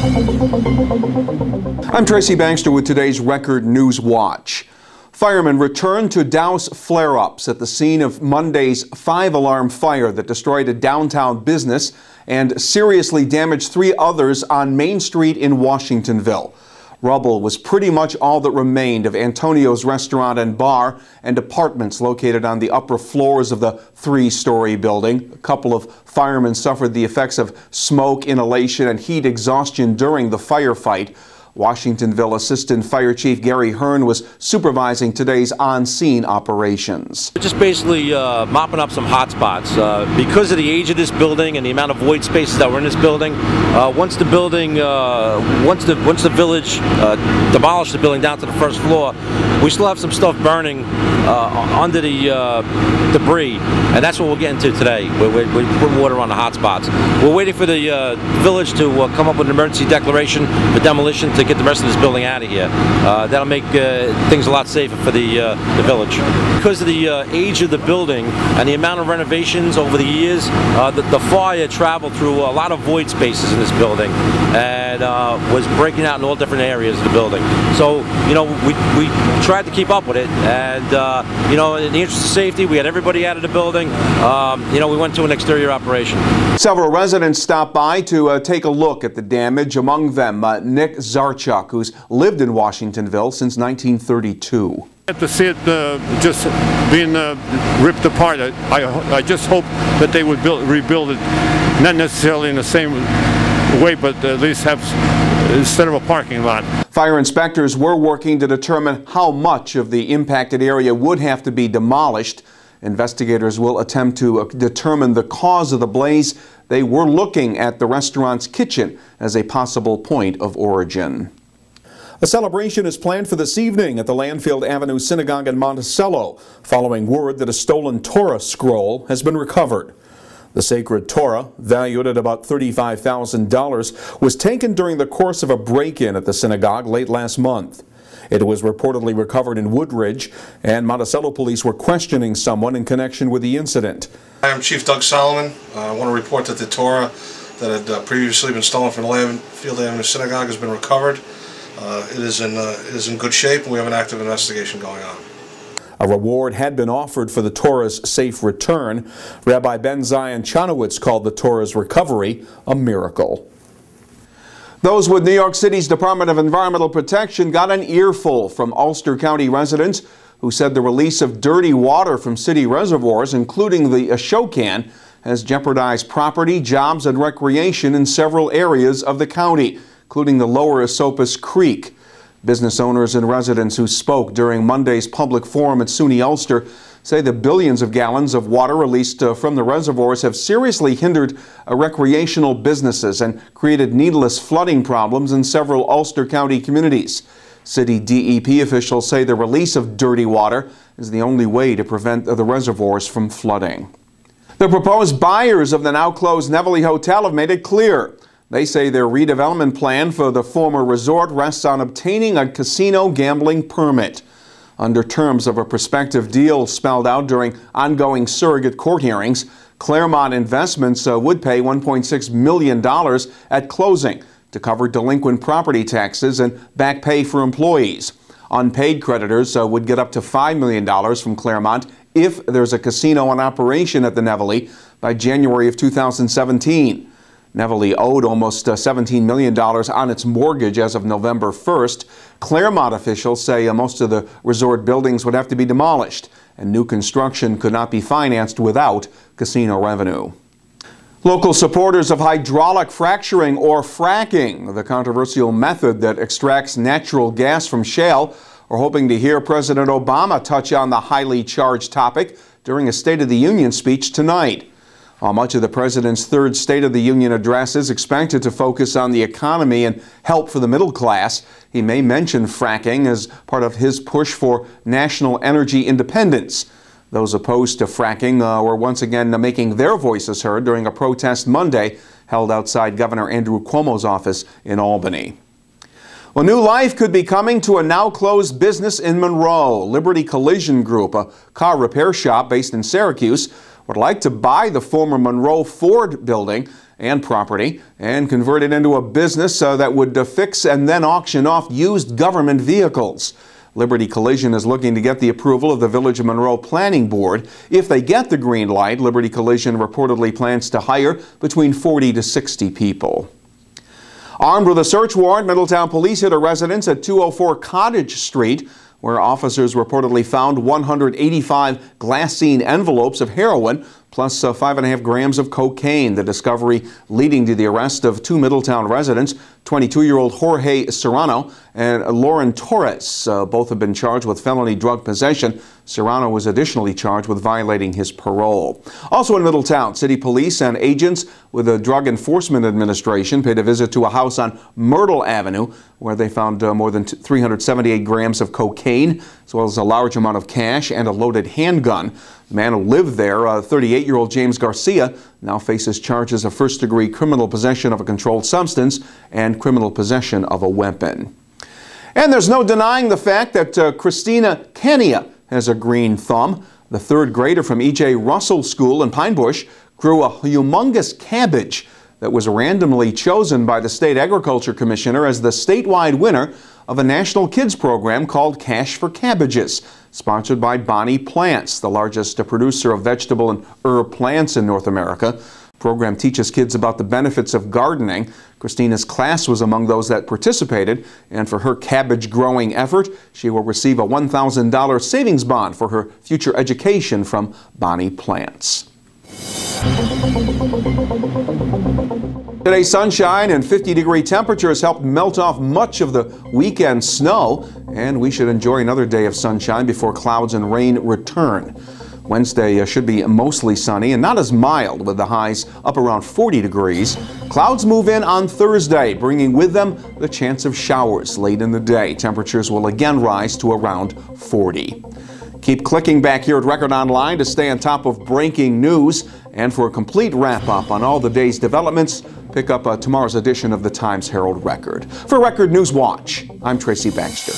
I'm Tracy Bankston with today's Record Newswatch. Firemen returned to douse flare-ups at the scene of Monday's 5-alarm fire that destroyed a downtown business and seriously damaged 3 others on Main Street in Washingtonville. Rubble was pretty much all that remained of Antonio's restaurant and bar and apartments located on the upper floors of the 3-story building. A couple of firemen suffered the effects of smoke inhalation and heat exhaustion during the firefight. Washingtonville Assistant Fire Chief Gary Hearn was supervising today's on-scene operations. We're just basically mopping up some hot spots. Because of the age of this building and the amount of void spaces that were in this building, once the village demolished the building down to the first floor, we still have some stuff burning under the debris, and that's what we're getting to today. We're putting water on the hot spots. We're waiting for the village to come up with an emergency declaration for demolition to get the rest of this building out of here. That'll make things a lot safer for the village. Because of the age of the building and the amount of renovations over the years, the fire traveled through a lot of void spaces in this building and was breaking out in all different areas of the building. So, you know, we tried to keep up with it, and you know, in the interest of safety, we had everybody out of the building. You know, we went to an exterior operation. Several residents stopped by to take a look at the damage. Among them, Nick Zarchuk, who's lived in Washingtonville since 1932. To see it just being ripped apart, I just hope that they would rebuild it, not necessarily in the same way, but at least have, instead of a parking lot. Fire inspectors were working to determine how much of the impacted area would have to be demolished. Investigators will attempt to determine the cause of the blaze. They were looking at the restaurant's kitchen as a possible point of origin. A celebration is planned for this evening at the Landfield Avenue synagogue in Monticello, following word that a stolen Torah scroll has been recovered. The sacred Torah, valued at about $35,000, was taken during the course of a break-in at the synagogue late last month. It was reportedly recovered in Woodridge, and Monticello police were questioning someone in connection with the incident. Hi, I'm Chief Doug Solomon. I want to report that the Torah that had previously been stolen from the Landfield Avenue synagogue has been recovered. It is in good shape, and we have an active investigation going on. A reward had been offered for the Torah's safe return. Rabbi Ben Zion Chanowitz called the Torah's recovery a miracle. Those with New York City's Department of Environmental Protection got an earful from Ulster County residents who said the release of dirty water from city reservoirs, including the Ashokan, has jeopardized property, jobs, and recreation in several areas of the county, including the lower Esopus Creek. Business owners and residents who spoke during Monday's public forum at SUNY Ulster say the billions of gallons of water released from the reservoirs have seriously hindered recreational businesses and created needless flooding problems in several Ulster County communities. City DEP officials say the release of dirty water is the only way to prevent the reservoirs from flooding. The proposed buyers of the now closed Nevele Hotel have made it clear. They say their redevelopment plan for the former resort rests on obtaining a casino gambling permit. Under terms of a prospective deal spelled out during ongoing surrogate court hearings, Claremont Investments would pay $1.6 million at closing to cover delinquent property taxes and back pay for employees. Unpaid creditors would get up to $5 million from Claremont if there's a casino in operation at the Nevele by January of 2017. Nevele owed almost $17 million on its mortgage as of November 1st. Claremont officials say most of the resort buildings would have to be demolished, and new construction could not be financed without casino revenue. Local supporters of hydraulic fracturing, or fracking, the controversial method that extracts natural gas from shale, are hoping to hear President Obama touch on the highly charged topic during a State of the Union speech tonight. While much of the president's third State of the Union address is expected to focus on the economy and help for the middle class, he may mention fracking as part of his push for national energy independence. Those opposed to fracking were once again making their voices heard during a protest Monday held outside Governor Andrew Cuomo's office in Albany. Well, new life could be coming to a now-closed business in Monroe. Liberty Collision Group, a car repair shop based in Syracuse, would like to buy the former Monroe Ford building and property and convert it into a business that would fix and then auction off used government vehicles. Liberty Collision is looking to get the approval of the Village of Monroe Planning Board. If they get the green light, Liberty Collision reportedly plans to hire between 40 to 60 people. Armed with a search warrant, Middletown police hit a residence at 204 Cottage Street, where officers reportedly found 185 glassine envelopes of heroin plus 5.5 grams of cocaine. The discovery leading to the arrest of two Middletown residents, 22-year-old Jorge Serrano and Lauren Torres. Both have been charged with felony drug possession. Serrano was additionally charged with violating his parole. Also in Middletown, city police and agents with the Drug Enforcement Administration paid a visit to a house on Myrtle Avenue where they found more than 378 grams of cocaine, as well as a large amount of cash and a loaded handgun. The man who lived there, 38-year-old James Garcia, now faces charges of first-degree criminal possession of a controlled substance and criminal possession of a weapon. And there's no denying the fact that Christina Kenya has a green thumb. The third grader from E.J. Russell School in Pine Bush grew a humongous cabbage that was randomly chosen by the State Agriculture Commissioner as the statewide winner of a national kids program called Cash for Cabbages, sponsored by Bonnie Plants, the largest producer of vegetable and herb plants in North America. The program teaches kids about the benefits of gardening. Christina's class was among those that participated, and for her cabbage growing effort, she will receive a $1,000 savings bond for her future education from Bonnie Plants. Today's sunshine and 50-degree temperatures helped melt off much of the weekend snow, and we should enjoy another day of sunshine before clouds and rain return. Wednesday should be mostly sunny and not as mild, with the highs up around 40 degrees. Clouds move in on Thursday, bringing with them the chance of showers late in the day. Temperatures will again rise to around 40. Keep clicking back here at Record Online to stay on top of breaking news. And for a complete wrap-up on all the day's developments, pick up tomorrow's edition of the Times-Herald Record. For Record Newswatch, I'm Tracy Baxter.